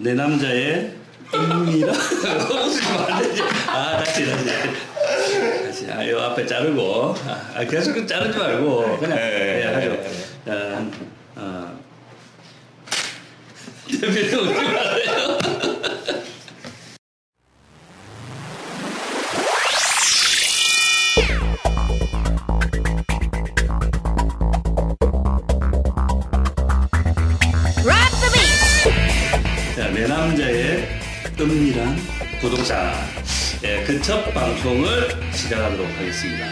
내 남자의 은밀한 웃으면 안 되지. 다시. 요 앞에 자르고. 계속 자르지 말고 그냥 하죠. 대표님 웃지 마세요. 내 남자의 은밀한 부동산 그 첫 방송을 시작하도록 하겠습니다.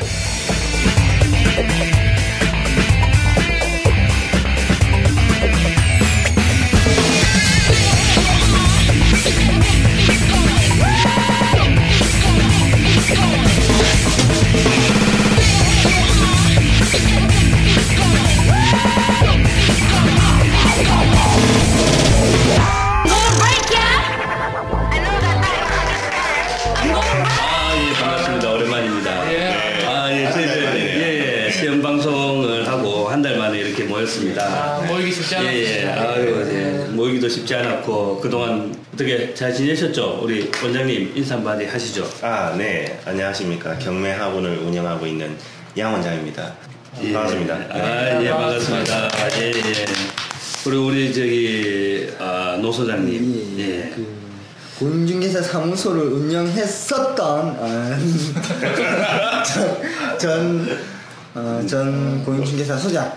반갑습니다. 오랜만입니다. 시험 방송을 하고 한 달 만에 이렇게 모였습니다. 모이기 쉽지 않았어요. 모이기도 쉽지 않았고 그동안 어떻게 잘 지내셨죠? 우리 원장님 인사 한마디 하시죠. 네. 안녕하십니까. 경매학원을 운영하고 있는 양 원장입니다. 반갑습니다. 반갑습니다. 그리고 우리 저기 노 소장님. 공인중개사 사무소를 운영했었던 전 공인중개사 소장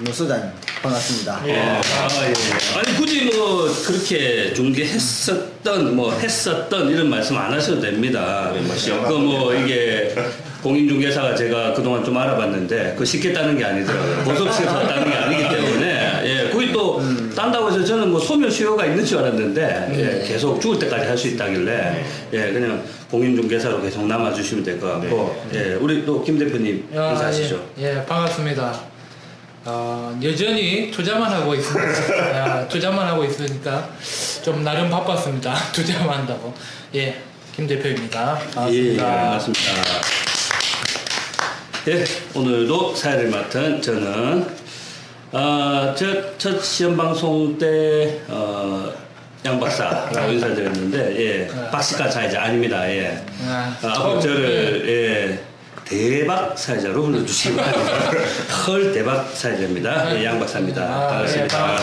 노 소장님 반갑습니다. 아니 굳이 뭐 그렇게 중개했었던 했었던 이런 말씀 안 하셔도 됩니다. 이게 공인중개사가 제가 그동안 좀 알아봤는데 쉽게 따는 게 아니더라고요. 고속시에서 따는 게 아니기 때문에 거기 또 딴다고 해서 저는 뭐 소멸 수요가 있는 줄 알았는데 계속 죽을 때까지 할 수 있다길래 그냥 공인중개사로 계속 남아주시면 될 것 같고 우리 또 김 대표님 인사하시죠. 반갑습니다. 여전히 투자만 하고 있습니다. 투자만 하고 있으니까 좀 나름 바빴습니다. 투자만 한다고. 김 대표입니다. 반갑습니다. 반갑습니다. 오늘도 사회를 맡은 저는 첫 시험 방송 때 양 박사라고 인사드렸는데 박씨가 사회자 아닙니다. 앞으로 저를 대박 사회자로 불러주시기 바랍니다. 헐 대박 사회자입니다. 양 박사입니다. 반갑습니다.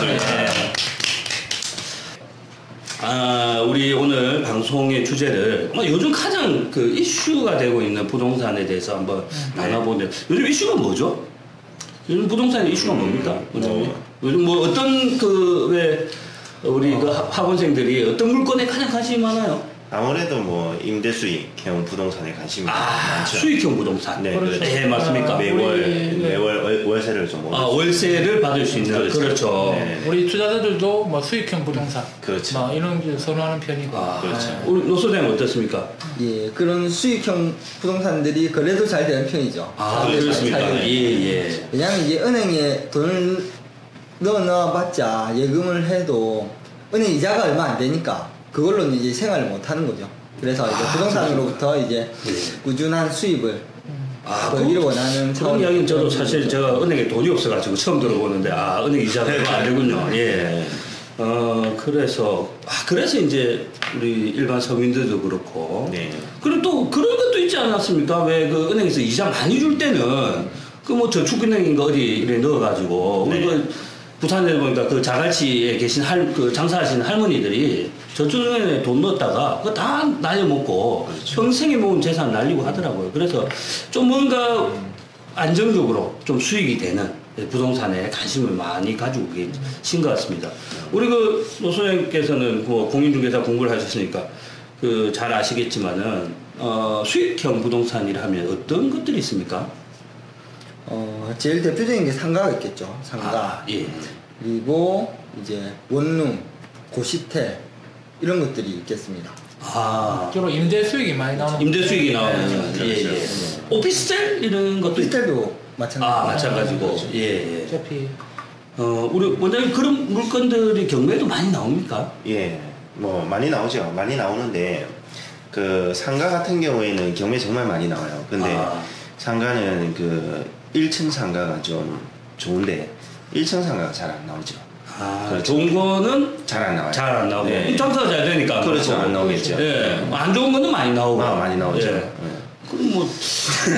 우리 오늘 방송의 주제를 요즘 가장 이슈가 되고 있는 부동산에 대해서 한번 나눠보는데 요즘 이슈가 뭐죠? 요즘 부동산의 이슈가 뭡니까? 요즘 어떤 왜 우리 학원생들이 어떤 물건에 가장 관심이 많아요? 아무래도 임대 수익형 부동산에 관심이 많죠. 수익형 부동산. 그렇죠. 맞습니까? 매월 월세를 좀 월세를 받을 수 있는. 그렇죠. 우리 투자자들도 수익형 부동산. 그렇죠. 이런 게 선호하는 편이고. 그렇죠. 우리 노 소장님 어떻습니까? 그런 수익형 부동산들이 거래도 잘 되는 편이죠. 그렇습니까? 왜냐하면 이제 은행에 돈을 넣어봤자 예금을 해도 은행 이자가 얼마 안 되니까 그걸로는 이제 생활을 못 하는 거죠. 그래서 이제 부동산으로부터 이제 꾸준한 수입을 벌기를 원하는 그런 이야기는 저도 사실 제가 은행에 돈이 없어가지고 처음 들어보는데 은행 이자가 얼마 안 되군요. 그래서 이제 우리 일반 서민들도 그렇고 그리고 또 그런 것도 있지 않았습니까? 왜 은행에서 이자 많이 줄 때는 저축은행인가 어디 이래 넣어가지고 부산에 보니까 자갈치에 계신 장사하시는 할머니들이 저축은행에 돈 넣었다가 그거 다 날려먹고 평생에 모은 재산 날리고 하더라고요. 그래서 좀 뭔가 안정적으로 좀 수익이 되는 부동산에 관심을 많이 가지고 계신 것 같습니다. 우리 노 소장님께서는 공인중개사 공부를 하셨으니까 잘 아시겠지만은 수익형 부동산이라 하면 어떤 것들이 있습니까? 제일 대표적인 게 상가가 있겠죠. 상가. 그리고 이제 원룸, 고시텔 이런 것들이 있겠습니다. 주로 임대 수익이 많이 나오는. 임대 수익이 나오는. 오피스텔 이런 것도. 오피스텔도 마찬가지고. 어차피. 우리 원장님 그런 물건들이 경매도 많이 나옵니까? 많이 나오죠. 많이 나오는데 상가 같은 경우에는 경매 정말 많이 나와요. 근데 상가는 1층 상가가 좀 좋은데 1층 상가가 잘 안 나오죠. 아, 그렇죠. 좋은 거는 잘 안 나와요. 잘 안 나오고 네. 장사가 잘 되니까 그렇죠. 안 안 나오고. 나오겠죠. 예, 안 좋은 거는 많이 나오고. 많이 나오죠. 예. 네. 그럼 뭐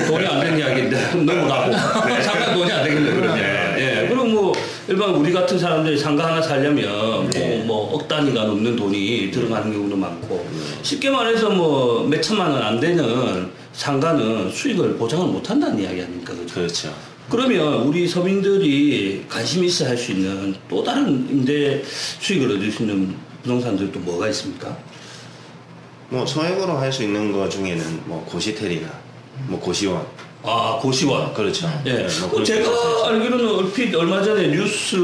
돈이 안 되는 이야기인데 넘어가고 상가 돈이 안 되겠네 그러네. 예. 그럼 뭐 일반 우리 같은 사람들이 상가 하나 살려면 네. 뭐억 단위가 넘는 돈이 들어가는 경우도 많고 쉽게 말해서 뭐 몇 천만 원 안 되는 상가는 수익을 보장을 못 한다는 이야기 아닙니까? 그죠? 그렇죠. 그러면 우리 서민들이 관심 있어 할 수 있는 또 다른 임대 수익을 얻을 수 있는 부동산들 또 뭐가 있습니까? 뭐 소액으로 할 수 있는 거 중에는 뭐 고시텔이나 뭐 고시원. 아, 고시원. 그렇죠. 예. 뭐 그 그렇게 제가 해서 알기로는 얼핏 얼마 전에 뉴스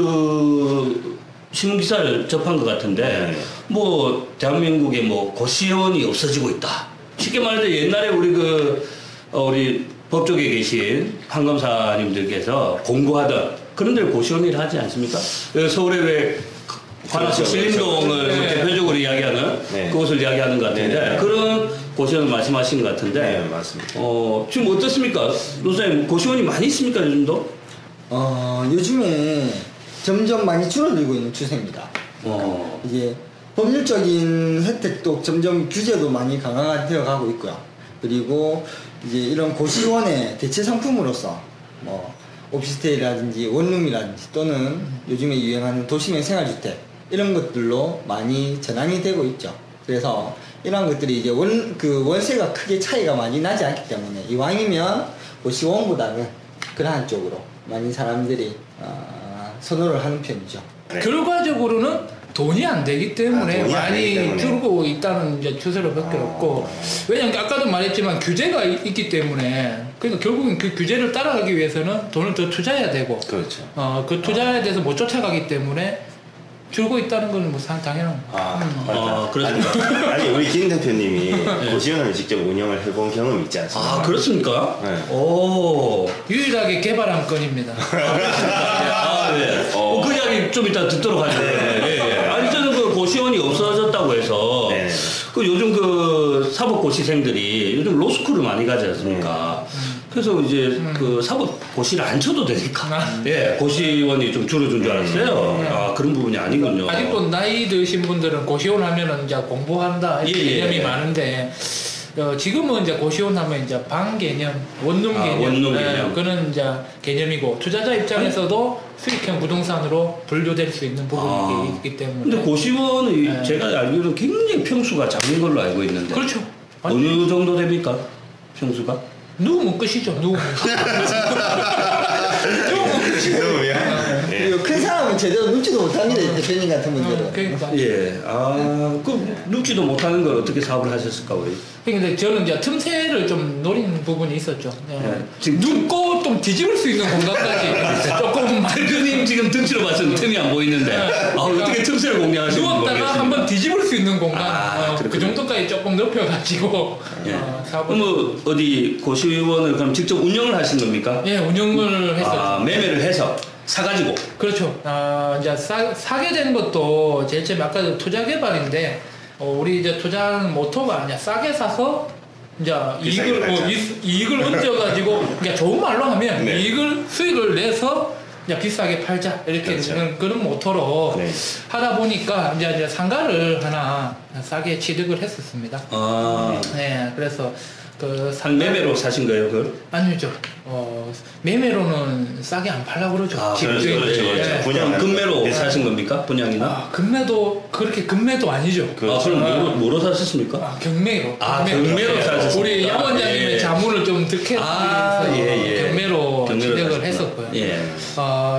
신문 기사를 접한 것 같은데 네. 뭐 대한민국에 뭐 고시원이 없어지고 있다. 쉽게 말해서 옛날에 우리 법조계에 계신 판검사님들께서 공부하던 그런 데를 고시원이라 하지 않습니까? 서울에 왜 관악시 그렇죠, 신림동을 그렇죠. 뭐 대표적으로 이야기하는 네. 그것을 이야기하는 것 같은데 네. 그런 고시원을 말씀하신 것 같은데 네, 맞습니다. 지금 어떻습니까? 노사님 고시원이 많이 있습니까 요즘도? 요즘에 점점 많이 줄어들고 있는 추세입니다. 이제 법률적인 혜택도 점점 규제도 많이 강화가 되어 가고 있고요. 그리고 이제 이런 고시원의 대체 상품으로서 뭐 오피스텔이라든지 원룸이라든지 또는 요즘에 유행하는 도심의 생활주택 이런 것들로 많이 전환이 되고 있죠. 그래서 이러한 것들이 이제 월세가 크게 차이가 많이 나지 않기 때문에 이왕이면 고시원보다는 그러한 쪽으로 많이 사람들이 선호를 하는 편이죠. 네. 결과적으로는 돈이 안 되기 때문에 돈이 안 되기 많이 때문에. 줄고 있다는 이제 추세를 밖에 없고 왜냐면 아까도 말했지만 규제가 있기 때문에 그러니까 결국은 그 규제를 따라가기 위해서는 돈을 더 투자해야 되고 그렇죠. 그 투자에 대해서 못 쫓아가기 때문에 줄고 있다는 건 뭐 당연한 맞다. 그렇습니까? 아니 우리 김 대표님이 고시원을 직접 운영을 해본 경험이 있지 않습니까? 아 그렇습니까? 네. 오. 유일하게 개발한 건입니다. 네. 그 이야기 좀 이따 듣도록 하죠. 예. 아니 저는 그 고시원이 없어졌다고 해서 네. 그 요즘 그 사법 고시생들이 요즘 로스쿨을 많이 가지 않습니까? 그래서 이제 그 사법 고시를 안 쳐도 되니까 예 고시원이 좀 줄어든 줄 알았어요. 아 그런 부분이 아니군요. 아직도 나이 드신 분들은 고시원 하면은 이제 공부한다 이런 예, 예. 개념이 많은데 지금은 이제 고시원 하면 이제 방 개념, 원룸 개념, 원룸 개념. 그런 이제 개념이고 투자자 입장에서도 수익형 부동산으로 분류될 수 있는 부분이 있기 때문에. 근데 고시원이 네. 제가 알기로는 굉장히 평수가 작은 걸로 알고 있는데 그렇죠. 어느 정도 됩니까? 평수가? 누우면 끝이죠. 누우면. 누우면 끝이죠. 그러면 그리고 큰 사람은 제대로 눕지도 못합니다. 이 대표님 같은 분들은. 그러니까. 예. 그 눕지도 못하는 걸 어떻게 사업을 하셨을까 왜? 근데 저는 이제 틈새를 좀 노린 부분이 있었죠. 지금 눕고 좀 뒤집을 수 있는 공간까지 조금 대표님 지금 등치로 봐서는 틈이 안 보이는데 어떻게 틈새를 공략하시는지 누웠다가 모르겠습니다. 한번 뒤집을 수 있는 공간 그 그렇군요. 정도까지 조금 높여가지고 사업을 그럼 어디 고시원을 그럼 직접 운영을 하신 겁니까? 운영을 했었죠. 매매를 해서 사가지고. 그렇죠. 이제 사게 된 것도 제일 처음에 아까 투자 개발인데 우리 이제 투자하는 모토가 아니야. 싸게 사서 이제 비싸게 팔자. 이익을 얹어가지고 그러니까 좋은 말로 하면 네. 수익을 내서 이제 비싸게 팔자 이렇게 그렇죠. 그런 모토로 네. 하다 보니까 이제 상가를 하나 싸게 취득을 했었습니다. 네, 그래서 한 매매로 사신 거예요, 그걸? 아니죠. 매매로는 싸게 안 팔라고 그러죠. 그렇죠, 그렇죠. 예. 분양 금매로 네. 사신 겁니까? 분양이나? 금매도 그렇게 금매도 아니죠. 그럼 뭐로 사셨습니까? 경매로. 경매로 사셨습니까? 우리 양원장님의 예. 자문을 좀 듣게 해서 예. 경매로 취득을 사셨구나. 했었고요. 예.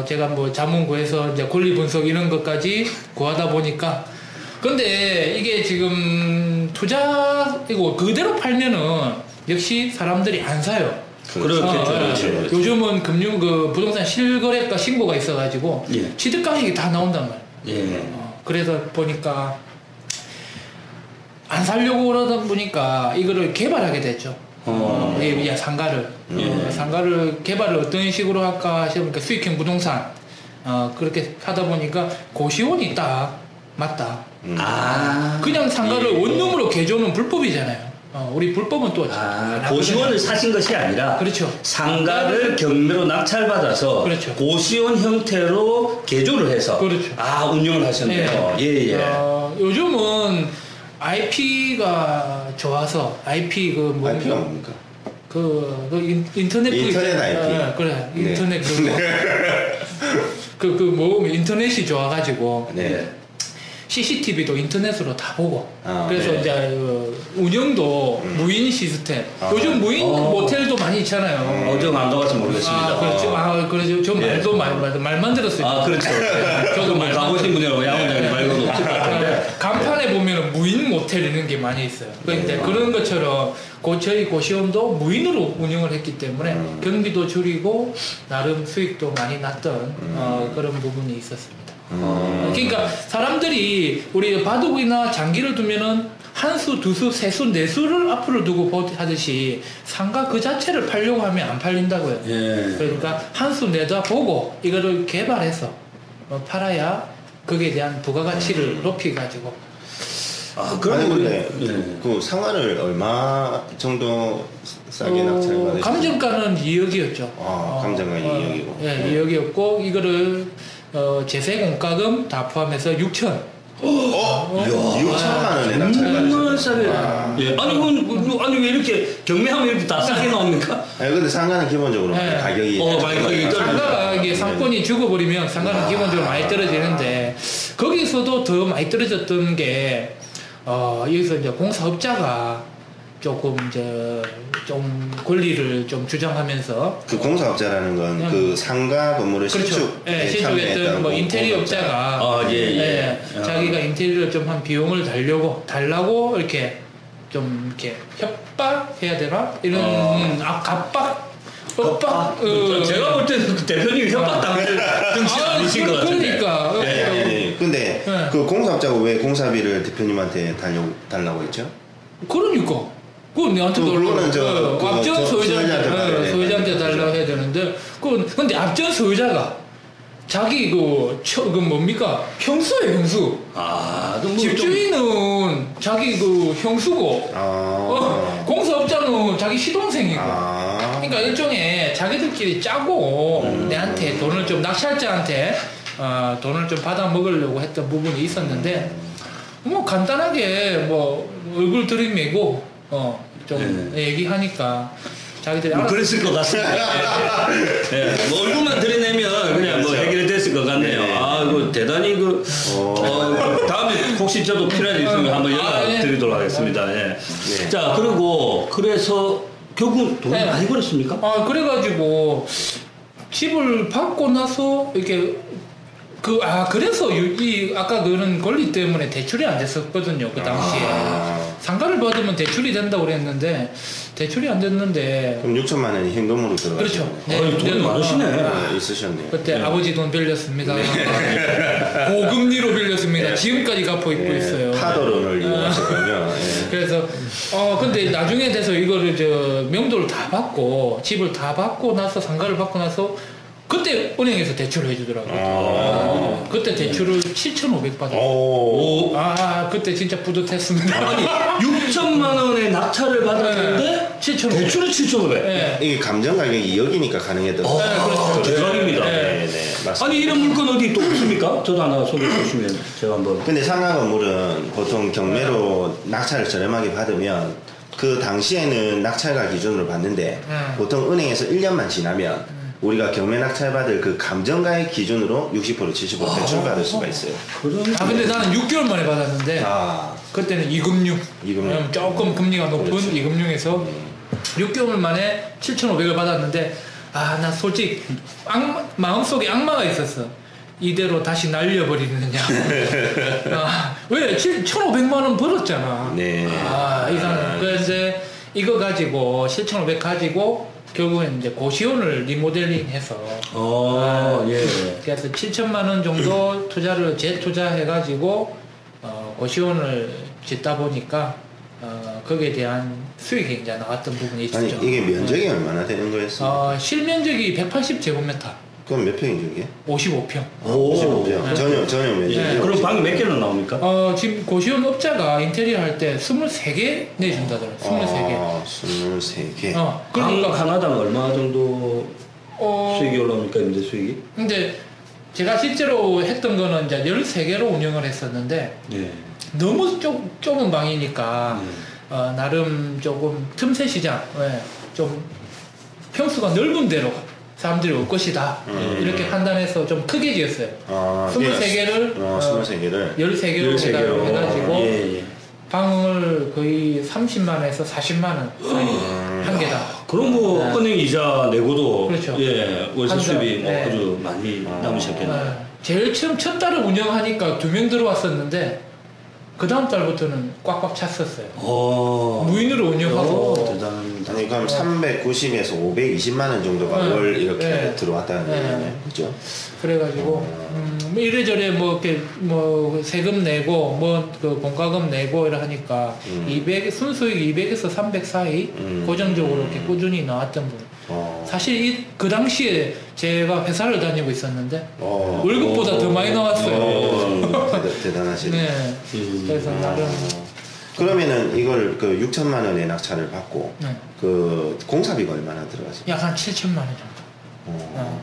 제가 뭐 자문 구해서 이제 권리 분석 이런 것까지 구하다 보니까 근데 이게 지금 투자이고 그대로 팔면은 역시 사람들이 안 사요. 그렇겠죠. 요즘은 부동산 실거래가 신고가 있어가지고 예. 취득 가격이 다 나온단 말이에요. 예. 그래서 보니까 안 살려고 그러다 보니까 이거를 개발하게 됐죠. 상가를. 상가를 개발을 어떤 식으로 할까 싶으니까 수익형 부동산. 그렇게 하다 보니까 고시원이 딱 맞다. 그냥 상가를 원룸으로 개조는 불법이잖아요. 우리 불법은 또 고시원을 사신 것이 아니라 그렇죠. 상가를 경매로 낙찰받아서 그렇죠. 고시원 형태로 개조를 해서 그렇죠. 운영을 하셨네요. 네. 예. 요즘은 IP가 좋아서 IP IP가 뭡니까? 인터넷 인터넷 IP. 그래. 네. 인터넷 인터넷이 좋아가지고 네. CCTV도 인터넷으로 다 보고 그래서 네. 이제 운영도 무인 시스템. 요즘 무인 모텔도 많이 있잖아요. 어제 안 가봐서 모르겠습니다. 그렇죠. 그래서 저 말도 말만 들었어요. 그렇죠. 저도 말 가보신 분이라고 야구장에 말고도 없을 것 같은데. 간판에 보면 무인 모텔 이런 게 많이 있어요. 그러니까 그런 것처럼 저희 고시원도 무인으로 운영을 했기 때문에 경비도 줄이고 나름 수익도 많이 났던 그런 부분이 있었습니다. 그러니까 사람들이 우리 바둑이나 장기를 두면은 한 수, 두 수, 세 수, 네 수를 앞으로 두고 하듯이 상가 그 자체를 팔려고 하면 안 팔린다고요. 예. 그러니까 한 수 내다 보고 이거를 개발해서 팔아야 거기에 대한 부가가치를 높이가지고. 아니 근데 그 상가를 얼마 정도 싸게 낙찰받으셨어요? 감정가는 2억이었죠. 감정가 2억이고. 예, 2억이었고 이거를 제세 공과금 다 포함해서 6천. 6천만 원에 정말 싸게. 낙찰받으셨어요. 예. 아니 왜 이렇게 경매하면 이렇게 다 싸게 나옵니까? 아니 근데 상가는 기본적으로 네. 가격이 가격이 상가가 이게 상권이 죽어버리면 상가는 기본적으로 많이 떨어지는데 거기서도 더 많이 떨어졌던 게 여기서 이제 공사업자가 조금 좀 권리를 좀 주장하면서 그 공사업자라는 건 그 상가 건물을 그렇죠. 신축했던 뭐 인테리어 업자가 자기가 인테리어를 좀 한 비용을 달라고 이렇게 좀 이렇게 협박해야 되나 이런 압박. 제가 볼 때는 그 대표님이 협박당할 등치 아니신 것 같은데. 그러니까. 근데 그 공사업자가 왜 공사비를 대표님한테 달라고 했죠? 그러니까. 그건 내한테도 그거는 앞전 소유자한테 달라고 해야 되는데, 근데 앞전 소유자가 자기 뭡니까? 형수예요, 형수. 집주인은 자기 형수고, 공사업자는 자기 시동생이고. 그러니까 일종의 자기들끼리 짜고 내한테 돈을 좀 낙찰자한테 돈을 좀 받아 먹으려고 했던 부분이 있었는데, 뭐 간단하게 뭐 얼굴 들이매고 좀 얘기하니까 자기들이 그랬을 것 같습니다. 뭐 얼굴만 들이내면 그냥 뭐 해결이 됐을 것 같네요. 이거 대단히 다음에 혹시 저도 필요한 일 있으면 한번 연락 드리도록 하겠습니다. 자, 그래서 결국 돈을 많이 벌었습니까? 그래가지고 집을 받고 나서 이렇게 그래서 아까 그런 권리 때문에 대출이 안 됐었거든요. 그 당시에. 상가를 받으면 대출이 된다고 그랬는데, 대출이 안 됐는데. 그럼 6천만 원이 현금으로 들어갔죠? 그렇죠. 돈이 많으시네. 있으셨네요. 그때 아버지 돈 빌렸습니다. 고금리로 빌렸습니다. 지금까지 갚고 있고 있어요. 파도론을 이용하셨군요. 그래서, 근데 나중에 돼서 이거를 명도를 다 받고, 집을 다 받고 나서, 상가를 받고 나서, 그때 은행에서 대출을 해주더라고요. 그때 대출을 7,500 받았어요. 그때 진짜 뿌듯했습니다. 아니, 6천만 원의 낙찰을 받았는데 7,500. 대출은 7,500. 이게 감정 가격이 2억이니까 가능했던 그렇죠. 대박입니다. 네, 맞습니다. 아니, 이런 물건 어디 또 없습니까? 저도 하나 소개해 주시면 제가 한번. 근데 상가 건물은 보통 경매로 낙찰을 저렴하게 받으면 그 당시에는 낙찰가 기준으로 받는데 보통 은행에서 1년만 지나면 우리가 경매 낙찰받을 그 감정가의 기준으로 60% 70% 대출받을 수가 있어요. 근데 나는 6개월 만에 받았는데 그때는 이금융 조금 금리가 높은 이금융에서 6개월 만에 7,500을 받았는데 나 솔직히 마음속에 악마가 있었어. 이대로 다시 날려버리느냐. 왜 1,500만 원 벌었잖아. 그래서 이거 가지고 7,500 가지고 결국엔 이제 고시원을 리모델링해서 그래서 7천만 원 정도 재투자해가지고 고시원을 짓다 보니까 거기에 대한 수익이 이제 나왔던 부분이 있었죠. 아니 이게 면적이 얼마나 되는 거였어요? 실면적이 180제곱미터. 그럼 몇 평이죠 이게? 55평. 55평. 전용 면적. 네. 그럼 방이 몇 개나 나옵니까? 지금 고시원 업자가 인테리어 할 때 23개 내준다더라고요. 23개. 23개. 방 그러니까 하나당 얼마 정도 수익이 올라옵니까? 임대 수익이? 근데 제가 실제로 했던 거는 이제 13개로 운영을 했었는데 예. 너무 좁은 방이니까 나름 조금 틈새 시장, 좀 평수가 넓은 데로 사람들이 올 것이다 이렇게 판단해서 좀 크게 지었어요. 23개를 23개를 13개로 해가지고 예. 방을 거의 30만원에서 40만원 사이 한 개다. 그럼 뭐 은행 이자 내고도 그렇죠. 예 월세 한 달, 수입이 뭐 네. 아주 많이 남으셨겠네요. 제일 처음 첫 달을 운영하니까 2명 들어왔었는데 그 다음 달부터는 꽉꽉 찼었어요. 무인으로 운영하고 대단합니다. 아니 그럼 390에서 520만 원 정도가 월 이렇게 들어왔다는 얘기네. 그죠? 그래가지고 뭐 이래저래 뭐 이렇게 뭐 세금 내고 뭐 그 공과금 내고 이래 하니까 200 순수익 200에서 300 사이 고정적으로 이렇게 꾸준히 나왔던 분. 사실 그 당시에 제가 회사를 다니고 있었는데 월급보다 더 많이 나왔어요. 대단하시네. 네. 그래서 나름 그러면은 이걸 그 6천만 원의 낙찰을 받고 그 공사비가 얼마나 들어갔어요? 약 한 7천만 원 정도.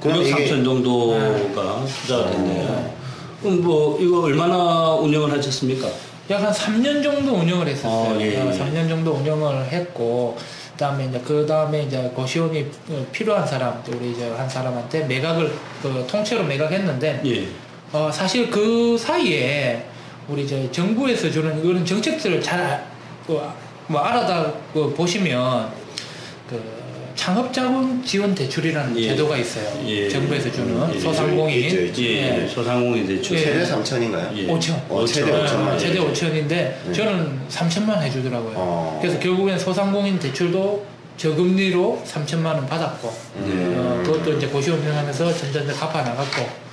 그럼 1억 이게 3천 정도가 투자가 됐네요. 그럼 뭐 이거 얼마나 운영을 하셨습니까? 약 한 3년 정도 운영을 했었어요. 예. 3년 정도 운영을 했고, 그 다음에 이제 고시원이 필요한 사람, 우리 이제 한 사람한테 매각을, 통째로 매각했는데, 예. 사실 그 사이에 우리 이제 정부에서 주는 그런 정책들을 잘, 알아다 보시면, 창업자금 지원 대출이라는 제도가 있어요. 정부에서 주는 소상공인. 있죠. 소상공인 대출. 최대 3천인가요? 5천. 최대 5천만. 최대 5천인데 저는 3천만 해주더라고요. 그래서 결국엔 소상공인 대출도 저금리로 3천만 원 받았고 그것도 이제 고시원 운영하면서 점점 갚아 나갔고.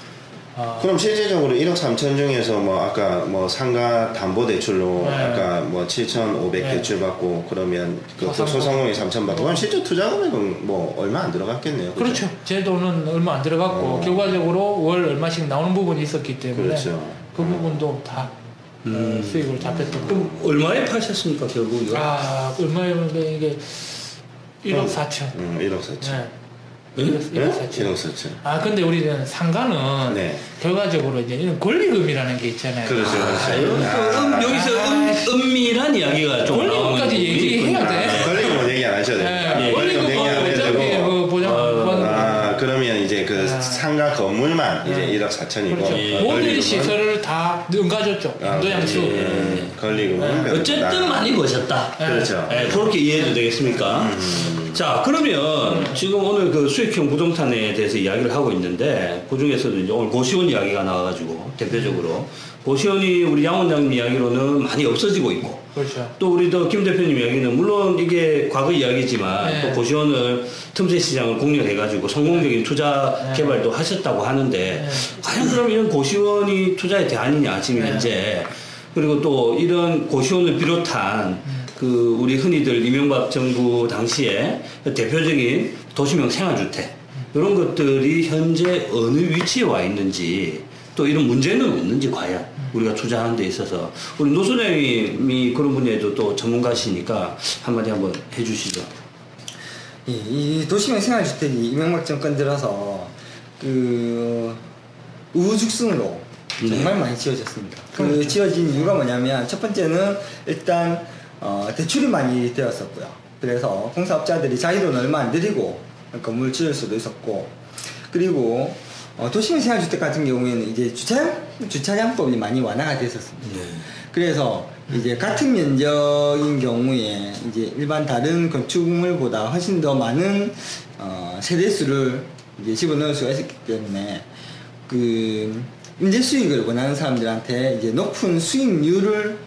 그럼 실제적으로 1억 3천 중에서 뭐 아까 뭐 상가 담보 대출로 아까 뭐 7,500 대출 받고 그러면 그 소상공인 3천 받고 그럼 실제 투자 금액은 뭐 얼마 안 들어갔겠네요. 그렇죠. 제 돈은 얼마 안 들어갔고 결과적으로 월 얼마씩 나오는 부분이 있었기 때문에 그렇죠. 그 부분도 다 수익을 잡혔던. 그럼 얼마에 파셨습니까 결국 이거? 얼마였는데 이게 1억 4천. 1억 4천. 네. 1억 4천. 근데 우리는 상가는 결과적으로 이제 이런 권리금이라는 게 있잖아요. 그렇죠. 여기서 은밀한 이야기가 좀 권리금까지 얘기해야 돼. 권리금은 얘기 안 하셔도 됩니다. 권리금은 어차피 그러면 이제 그 상가 건물만 이제 1억 4천이고 그렇죠. 모든 시설을 다 능가줬죠. 양도양수. 권리금은 어쨌든 많이 버셨다. 그렇죠. 그렇게 이해해도 되겠습니까? 자, 그러면 지금 오늘 그 수익형 부동산에 대해서 이야기를 하고 있는데 그 중에서도 이제 오늘 고시원 이야기가 나와가지고 대표적으로 고시원이 우리 양 원장님 이야기로는 많이 없어지고 있고 그렇죠. 또 우리 김 대표님 이야기는 물론 이게 과거 이야기지만 또 고시원을 틈새 시장을 공략해가지고 성공적인 투자 개발도 하셨다고 하는데 과연 그럼 이런 고시원이 투자의 대안이냐 지금 현재 그리고 또 이런 고시원을 비롯한 그 우리 흔히들 이명박 정부 당시에 대표적인 도시명 생활주택 이런 것들이 현재 어느 위치에 와 있는지 또 이런 문제는 없는지 과연 우리가 투자하는 데 있어서 우리 노 소장님이 그런 분야에도 또 전문가시니까 한마디 한번 해주시죠. 이 도시명 생활주택이 이명박 정권 들어서 그 우후죽순으로 정말 많이 지어졌습니다. 그 지어진 이유가 뭐냐면 첫 번째는 일단 대출이 많이 되었었고요. 그래서 공사업자들이 자기 돈 얼마 안 들이고 건물 지을 수도 있었고 그리고 도시명 생활주택 같은 경우에는 이제 주차장법이 많이 완화가 됐었습니다. 그래서 이제 같은 면적인 경우에 이제 일반 다른 건축물보다 훨씬 더 많은 세대수를 이제 집어넣을 수가 있었기 때문에 그 임대 수익을 원하는 사람들한테 이제 높은 수익률을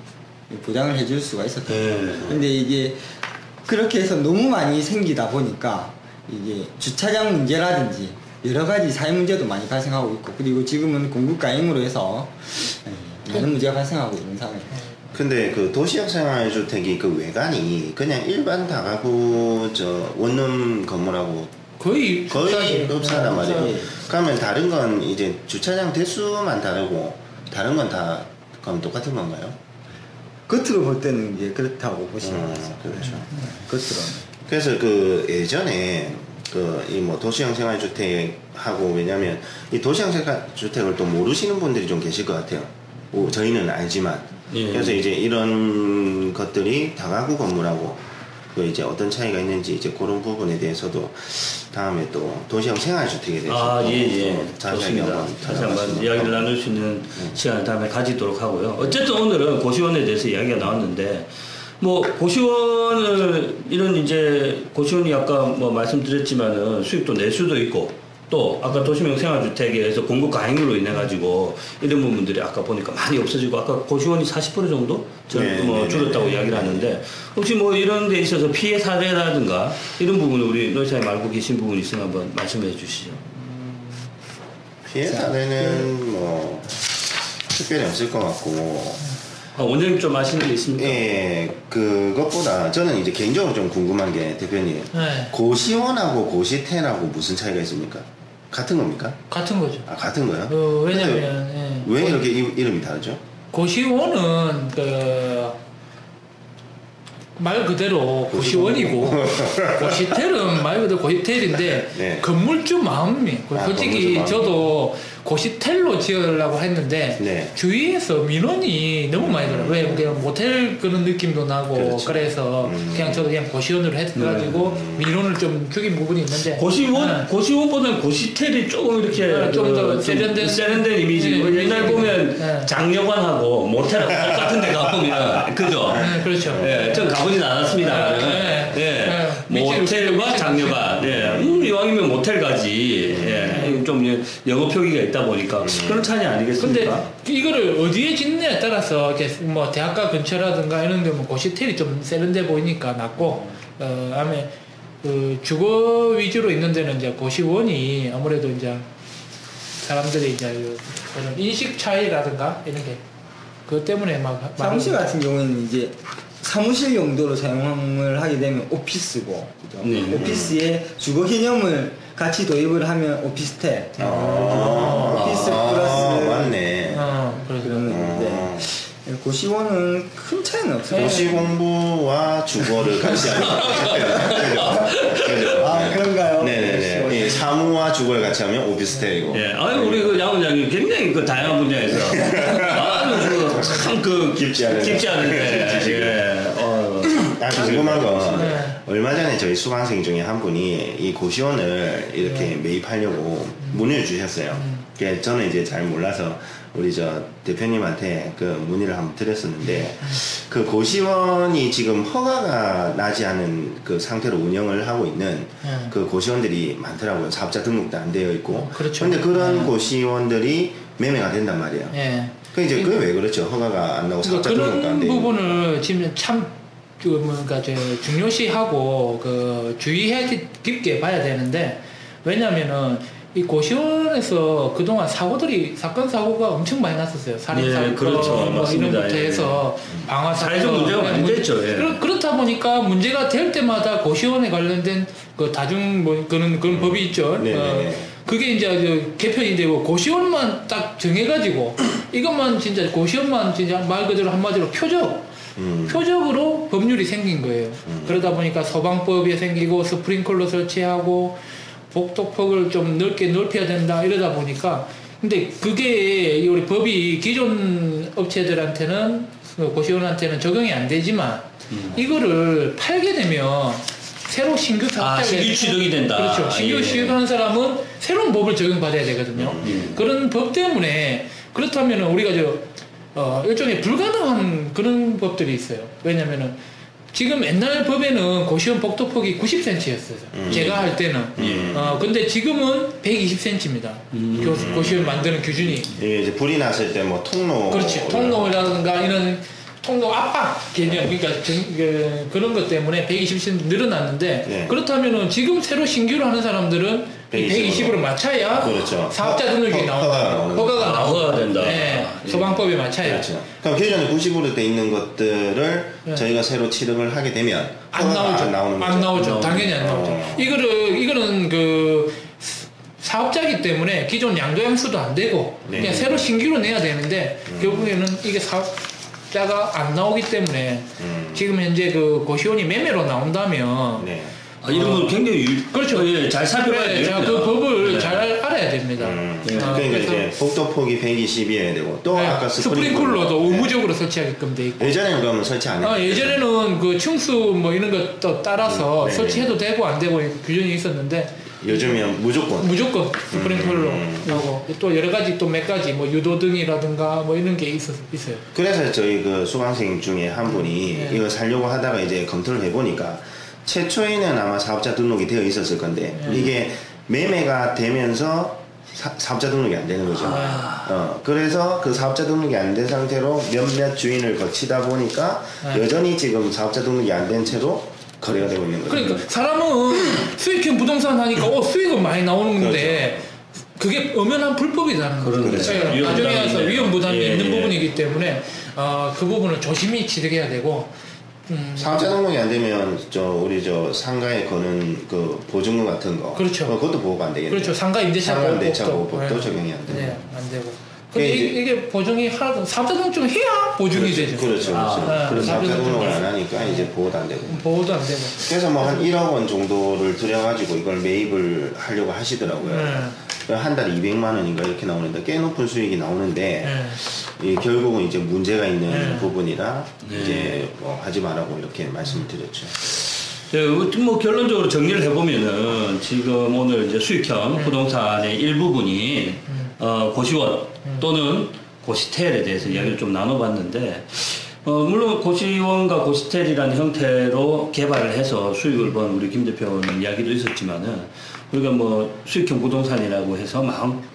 보장을 해줄 수가 있었던 거예요. 근데 이게 그렇게 해서 너무 많이 생기다 보니까 이게 주차장 문제라든지 여러 가지 사회 문제도 많이 발생하고 있고 그리고 지금은 공급 가임으로 해서 많은 문제가 발생하고 있는 상황입니다. 근데 그 도시형 생활주택이 그 외관이 그냥 일반 다가구 원룸 건물하고 거의 없사단 말이에요. 그러면 다른 건 이제 주차장 대수만 다르고 다른 건 다 그럼 똑같은 건가요? 겉으로 볼 때는 이제 그렇다고 보시면 되죠. 그렇죠. 겉으로는. 그래서 그 예전에 그 이 뭐 도시형 생활주택하고 왜냐면 이 도시형 생활주택을 또 모르시는 분들이 좀 계실 것 같아요. 저희는 알지만 그래서 이제 이런 것들이 다가구 건물하고 그 이제 어떤 차이가 있는지 이제 그런 부분에 대해서도 다음에 또 도시형 생활주택에 대해서 자세히 한번 이야기를 나눌 수 있는 시간을 다음에 가지도록 하고요. 어쨌든 오늘은 고시원에 대해서 이야기가 나왔는데 뭐 고시원을 이런 이제 고시원이 아까 뭐 말씀드렸지만은 수익도 낼 수도 있고 또 아까 도시명 생활주택에서 공급 가행률로 인해 가지고 이런 부분들이 아까 보니까 많이 없어지고 아까 고시원이 40% 정도 줄었다고 이야기를 하는데 혹시 뭐 이런 데 있어서 피해 사례라든가 이런 부분을 우리 노사님 알고 계신 부분이 있으면 한번 말씀해 주시죠. 피해 사례는 뭐 특별히 없을 것 같고 원장님 좀 아시는 게 있습니까? 예, 그것보다 저는 이제 개인적으로 좀 궁금한 게 대표님 고시원하고 고시텔하고 무슨 차이가 있습니까? 같은 겁니까? 같은 거죠. 아 같은 거요? 왜냐면 왜 이렇게 이름이 다르죠? 고시원은 말 그대로 고시원이고 고시텔은 말 그대로 고시텔인데 건물주 마음이 솔직히 저도 고시텔로 지으려고 했는데 주위에서 민원이 너무 많이 들어요. 왜 그냥 모텔 그런 느낌도 나고 그래서 그냥 저도 그냥 고시원으로 해가지고 민원을 좀 죽인 부분이 있는데 고시원보다는 고시텔이 조금 이렇게 좀 더 세련된 이미지고 옛날 보면 장려관하고 모텔하고 똑같은 데 가보면 그죠? 그렇죠. 전 가보진 않았습니다. 모텔과 장려관. 이왕이면 모텔 가지. 좀 영어 표기가 있다 보니까 그런 차이 아니겠습니까? 근데 이거를 어디에 짓느냐에 따라서 이렇게 뭐 대학가 근처라든가 이런 데면 고시텔이 좀 세련돼 보이니까 낫고 다음에 그 주거 위주로 있는 데는 이제 고시원이 아무래도 이제 사람들이 이제 그런 인식 차이라든가 이런 게 그것 때문에 막 사무실 같은 경우에는 이제 사무실 용도로 사용을 하게 되면 오피스고 그죠? 오피스에 주거 개념을 같이 도입을 하면 오피스텔 오피스 플러스 맞네 그런 건데 고시원은 큰 차이는 없어요. 고시 공부와 주거를 같이 하는 그죠? 아 그런가요? 네네네. 사무와 주거를 같이 하면 오피스텔이고. 우리 그 양 원장님 굉장히 그 다양한 분야에서 아주 참그 깊지 않은데. 궁금한 건 얼마 전에 저희 수강생 중에 한 분이 이 고시원을 이렇게 매입하려고 문의를 주셨어요. 저는 이제 잘 몰라서 우리 저 대표님한테 그 문의를 한번 드렸었는데 그 고시원이 지금 허가가 나지 않은 그 상태로 운영을 하고 있는 그 고시원들이 많더라고요. 사업자 등록도 안 되어 있고. 그렇죠. 근데 그런 고시원들이 매매가 된단 말이에요. 그 이제 그게 왜 그렇죠? 허가가 안 나고 사업자 등록도 안 되어 있고. 그런 부분을 지금 참 그러니까 중요시하고 그 주의해 깊게 봐야 되는데 왜냐면은 이 고시원에서 그동안 사건 사고가 엄청 많이 났었어요. 살인사건 그렇죠. 뭐 이런 것부터 해서 방화 사회적 문제가 많이 됐죠. 그렇다 보니까 문제가 될 때마다 고시원에 관련된 그 다중 뭐 그런 법이 있죠. 그게 이제 개편이 되고 고시원만 딱 정해가지고 이것만 진짜 고시원만 진짜 말 그대로 한마디로 표적으로 법률이 생긴 거예요. 그러다 보니까 소방법이 생기고 스프링클러 설치하고 복도폭을 좀 넓혀야 된다 이러다 보니까 근데 그게 우리 법이 기존 업체들한테는 고시원한테는 적용이 안 되지만 이거를 팔게 되면 새로 신규 신규 취득이 된다. 그렇죠. 신규 취득하는 사람은 새로운 법을 적용받아야 되거든요. 그런 법 때문에 그렇다면 우리가 일종의 불가능한 그런 법들이 있어요. 왜냐면은 지금 옛날 법에는 고시원 복도폭이 90cm였어요. 제가 할 때는. 근데 지금은 120cm입니다. 고시원 만드는 기준이. 이제 불이 났을 때 뭐 통로. 그렇지. 통로라든가 이런 통로 압박 개념. 그러니까 그런 것 때문에 120cm 늘어났는데 그렇다면은 지금 새로 신규로 하는 사람들은 120으로 맞춰야 그렇죠. 사업자 등록이 나오는 허가가 허가가 된다. 네, 소방법에 맞춰야. 그렇죠. 그럼 기존에 90으로 돼 있는 것들을 저희가 새로 취득을 하게 되면 안 나오죠. 안 나오죠. 당연히 안 나오죠. 이거는 그 사업자이기 때문에 기존 양도양수도 안 되고 그냥 새로 신규로 내야 되는데 결국에는 이게 사업자가 안 나오기 때문에 지금 현재 그 고시원이 매매로 나온다면 이런 건 굉장히 그렇죠. 예, 잘 살펴봐야 네, 되겠네요. 그 법을 잘 알아야 됩니다. 그러니까 이제 복도폭이 120이어야 되고 또 아까 스프링클러도 의무적으로 설치하게끔 돼 있고. 예전에는 그러면 설치 안 했어요. 예전에는 그 층수 뭐 이런 것도 따라서 설치해도 되고 안 되고 규정이 있었는데 요즘은 무조건 스프링클러 하고 또 여러 가지 또 몇 가지 뭐 유도등이라든가 뭐 이런 게 있어요. 그래서 저희 그 수강생 중에 한 분이 이거 살려고 하다가 이제 검토를 해보니까 최초에는 아마 사업자 등록이 되어 있었을 건데 이게 매매가 되면서 사업자 등록이 안 되는 거죠. 그래서 그 사업자 등록이 안 된 상태로 몇몇 주인을 거치다 보니까 여전히 지금 사업자 등록이 안 된 채로 거래가 되고 있는 거죠. 그러니까 사람은 수익형 부동산 하니까 수익은 많이 나오는데 그게 엄연한 불법이라는 거죠. 나중에 와서 위험 부담이 있는 부분이기 때문에 그 부분을 조심히 취득해야 되고. 사업자 등록이 안 되면 우리 상가에 거는 그 보증금 같은 거, 그렇죠. 그것도 보호가 안 되겠네요. 그렇죠. 상가 임대차 보호법도 적용이 안 되고. 네, 안 되고. 근데 이게 보증이 하나도 사업자 등록증을 해야 보증이 되죠. 그렇죠. 그래서 사업자 등록을 안 하니까 이제 보호도 안 되고. 보호도 안 되고. 그래서 뭐 한 1억 원 정도를 들여가지고 이걸 매입을 하려고 하시더라고요. 한 달에 200만 원인가 이렇게 나오는데 꽤 높은 수익이 나오는데 결국은 이제 문제가 있는 부분이라 이제 뭐 하지 말라고 이렇게 말씀을 드렸죠. 네, 뭐 결론적으로 정리를 해보면은 지금 오늘 이제 수익형 부동산의 일부분이 고시원 또는 고시텔에 대해서 이야기를 좀 나눠봤는데 물론 고시원과 고시텔이라는 형태로 개발을 해서 수익을 번 우리 김 대표는 이야기도 있었지만은 우리가 뭐 수익형 부동산이라고 해서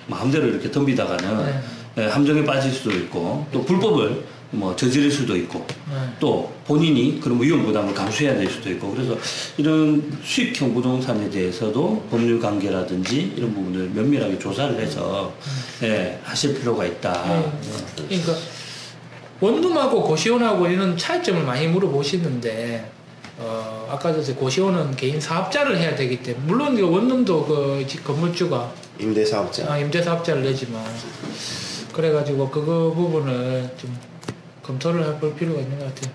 마음대로 이렇게 덤비다가는 함정에 빠질 수도 있고 또 불법을 뭐 저지를 수도 있고 또 본인이 그런 위험 부담을 감수해야 될 수도 있고 그래서 이런 수익형 부동산에 대해서도 법률 관계라든지 이런 부분을 면밀하게 조사를 해서 하실 필요가 있다. 그러니까 원룸하고 고시원하고 이런 차이점을 많이 물어보시는데 아까 전에 고시원은 개인 사업자를 해야 되기 때문에 물론 원룸도 그 건물주가 임대사업자를 내지만 그래가지고 그거 부분을 좀 검토를 해볼 필요가 있는 것 같아요.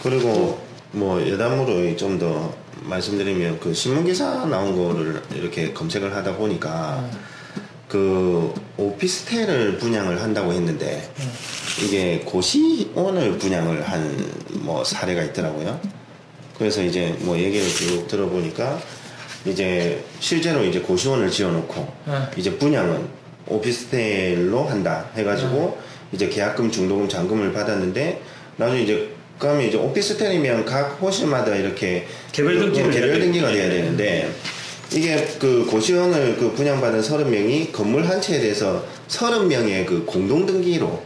그리고 뭐 여담으로 좀 더 말씀드리면 그 신문기사 나온 거를 이렇게 검색을 하다 보니까 그 오피스텔을 분양을 한다고 했는데 이게 고시원을 분양을 한 뭐 사례가 있더라고요. 그래서 이제 뭐 얘기를 쭉 들어보니까 이제 실제로 이제 고시원을 지어놓고 이제 분양은 오피스텔로 한다 해가지고 이제 계약금, 중도금, 잔금을 받았는데 나중에 이제 그러면 이제 오피스텔이면 각 호실마다 이렇게 개별 등기가 돼야 되는데 이게 그 고시원을 그 분양받은 30명이 건물 한 채에 대해서 30명의 그 공동 등기로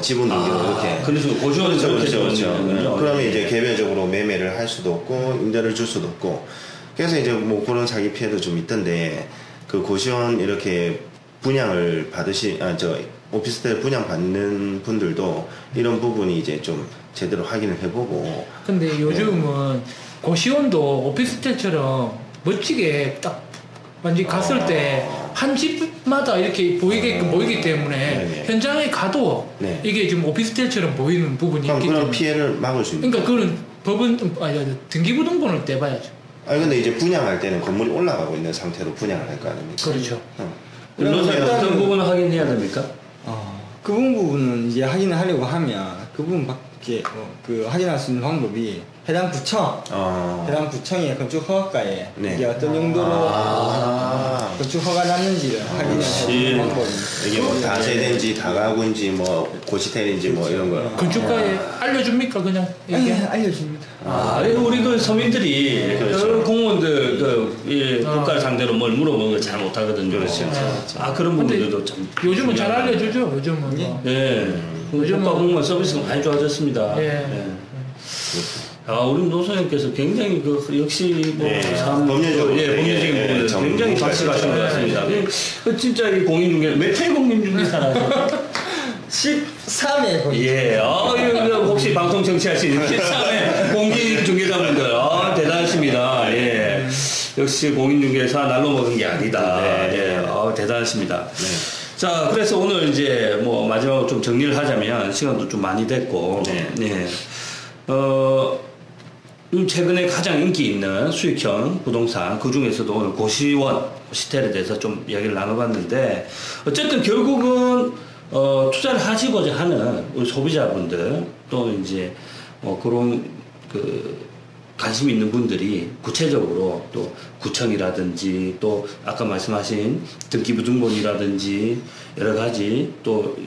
지분 등기로 이렇게. 그래서 고시원은 그렇죠. 그러면 이제 개별적으로 매매를 할 수도 없고 임대를 줄 수도 없고 그래서 이제 뭐 그런 사기 피해도 좀 있던데 그 고시원 이렇게 분양을 오피스텔 분양 받는 분들도 이런 부분이 이제 좀 제대로 확인을 해보고. 근데 요즘은 고시원도 오피스텔처럼 멋지게 딱 완전히 갔을 때 한 집마다 이렇게 보이기 때문에 현장에 가도 이게 지금 오피스텔처럼 보이는 부분이 있기 때문에 그런 피해를 막을 수 있는. 그러니까 그런 법은 등기부등본을 떼봐야죠. 근데 이제 분양할 때는 건물이 올라가고 있는 상태로 분양을 할 거 아닙니까? 그렇죠. 그러면 어떤 부분을 확인해야 됩니까? 그 부분은 이제 확인을 하려고 하면 그 부분밖에 그 확인할 수 있는 방법이 해당 구청의 건축 허가가에 이게 어떤 용도로 건축 허가 났는지를 확인을 해보는 방법입니다. 이게 뭐 다세대인지 다가구인지 뭐 고시텔인지 뭐 이런 거. 건축가에 알려줍니까 그냥? 알려줍니다. 우리 그 서민들이 그 공무원들 국가를 상대로 뭘 물어보는 걸 잘 못하거든요. 그렇죠. 그런 부분들도 참. 요즘은 잘 알려주죠. 요즘은. 요즘은 공무원 서비스가 많이 좋아졌습니다. 우리 노선님께서 굉장히 역시 뭐 법률적으로 법률적인 부분을 굉장히 박식하신 것 같습니다. 진짜 이 공인중개 몇 회 공인중개사 하셨죠? 13회 거의. 이거 혹시 방송 정치하시는 13회 공인중개사분들 대단하십니다. 역시 공인중개사 날로 먹은 게 아니다. 대단하십니다. 자, 그래서 오늘 이제 뭐 마지막으로 좀 정리를 하자면 시간도 좀 많이 됐고, 최근에 가장 인기 있는 수익형 부동산, 그 중에서도 오늘 고시원, 시텔에 대해서 좀 이야기를 나눠봤는데, 어쨌든 결국은 투자를 하시고자 하는 우리 소비자분들, 또 이제 그런 관심 있는 분들이 구체적으로 또 구청이라든지 또 아까 말씀하신 등기부등본이라든지 여러 가지 또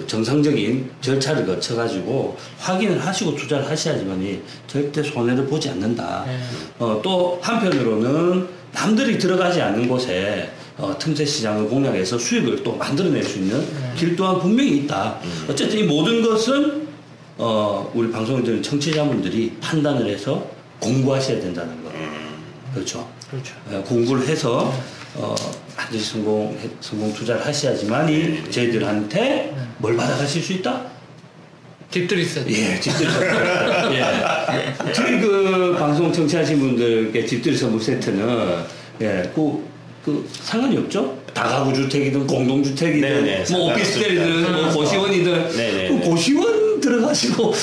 정상적인 절차를 거쳐가지고 확인을 하시고 투자를 하셔야지만이 절대 손해를 보지 않는다. 또 한편으로는 남들이 들어가지 않는 곳에 틈새 시장을 공략해서 수익을 또 만들어낼 수 있는 길 또한 분명히 있다. 어쨌든 이 모든 것은 우리 방송을 듣는 청취자분들이 판단을 해서 공부하셔야 된다는 거. 그렇죠. 공부를 해서 반드시 성공 투자를 하셔야지만이 저희들한테 뭘 받아가실 수 있다? 집들이 세트. 집들이 세트. 저희 방송 청취하신 분들께 집들이 선물 세트는 상관이 없죠? 다가구 주택이든 공동주택이든 뭐 오피스텔이든 뭐 고시원이든 고시원 들어가시고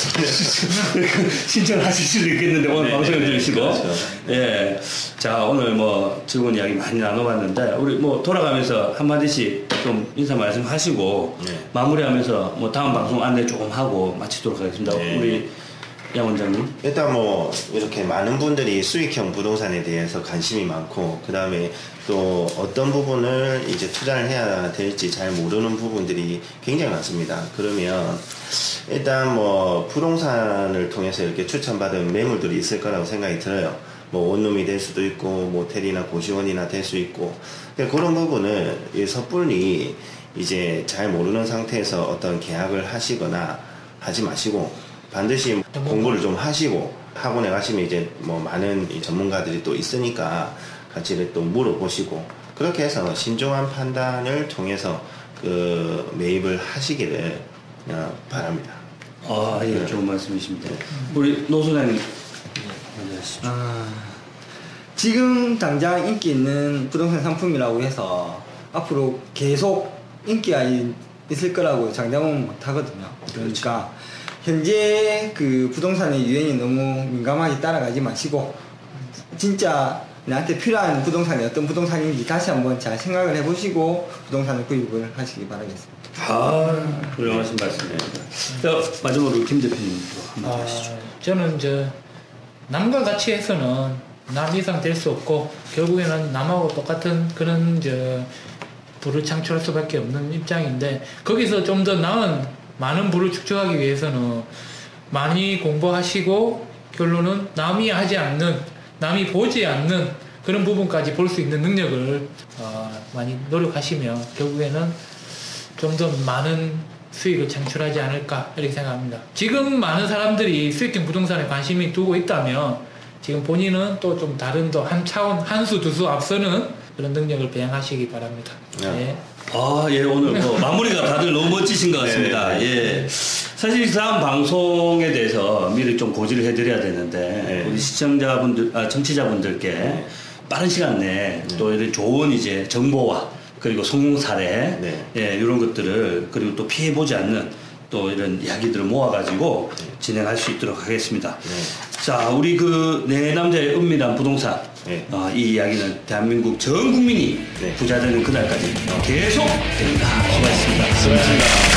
신청하실 수도 있겠는데 오늘 방송을 들으시고 자 오늘 뭐 즐거운 이야기 많이 나눠봤는데 우리 뭐 돌아가면서 한마디씩 좀 인사 말씀하시고 마무리하면서 뭐 다음 방송 안내 조금 하고 마치도록 하겠습니다. 우리 양 원장님. 일단 뭐 이렇게 많은 분들이 수익형 부동산에 대해서 관심이 많고 그 다음에 또 어떤 부분을 이제 투자를 해야 될지 잘 모르는 부분들이 굉장히 많습니다. 그러면 일단 뭐 부동산을 통해서 이렇게 추천받은 매물들이 있을 거라고 생각이 들어요. 뭐 원룸이 될 수도 있고 모텔이나 고시원이나 될 수 있고 그런 부분을 섣불리 이제 잘 모르는 상태에서 어떤 계약을 하시거나 하지 마시고 반드시 공부를 좀 하시고 학원에 가시면 이제 뭐 많은 전문가들이 또 있으니까 같이 또 물어보시고 그렇게 해서 신중한 판단을 통해서 매입을 하시기를 바랍니다. 좋은 말씀이십니다. 우리 노 소장님 먼저 하시죠. 지금 당장 인기 있는 부동산 상품이라고 해서 앞으로 계속 인기가 있을 거라고 장담은 못 하거든요. 그러니까 현재 부동산의 유행이 너무 민감하게 따라가지 마시고 진짜 나한테 필요한 부동산이 어떤 부동산인지 다시 한번 잘 생각을 해보시고 부동산을 구입을 하시기 바라겠습니다. 훌륭하신 말씀입니다. 마지막으로 김 대표님도 한번 하시죠. 저는 남과 같이 해서는 남 이상 될 수 없고 결국에는 남하고 똑같은 그런 부를 창출할 수밖에 없는 입장인데 거기서 좀 더 나은 많은 부를 축적하기 위해서는 많이 공부하시고 결론은 남이 하지 않는 남이 보지 않는 그런 부분까지 볼 수 있는 능력을 많이 노력하시면 결국에는 좀 더 많은 수익을 창출하지 않을까 이렇게 생각합니다. 지금 많은 사람들이 수익형 부동산에 관심이 두고 있다면 지금 본인은 또 좀 다른 더 한 차원 한 수 두 수 앞서는 그런 능력을 배양하시기 바랍니다. 오늘 뭐 마무리가 다들 너무 멋지신 것 같습니다. 사실 다음 방송에 대해서 미리 좀 고지를 해드려야 되는데 우리 시청자분들, 청취자분들께 빠른 시간 내에 또 이런 좋은 이제 정보와 그리고 성공 사례 이런 것들을 그리고 또 피해보지 않는 또 이런 이야기들을 모아가지고 진행할 수 있도록 하겠습니다. 자, 우리 내 남자의 은밀한 부동산 이 이야기는 대한민국 전 국민이 부자 되는 그날까지 계속 됩니다. 수고하셨습니다.